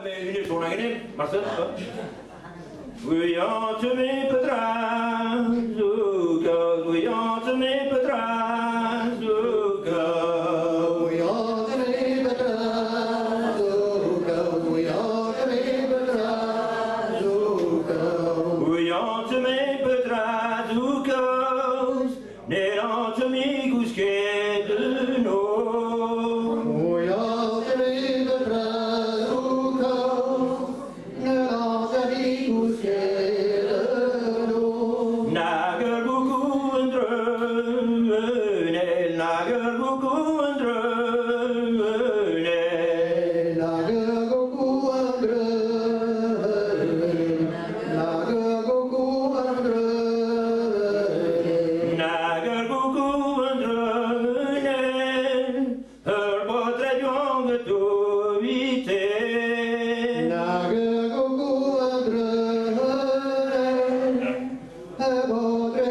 Med unitordningen, Marcel. We are to me Petrazuka, we are to me Petrazuka, we are to me Petrazuka, we are to me Petrazuka, we are to me Petrazuka, near to me Guskedeno. we are to me Petrazuka, near to me Guskedeno. Nager buku drønel, nager buku drønel. Nager goku andrønel, nager goku andrønel. Nager buku drønel, hør på tredjonget du vite. Nager goku andrønel, bodre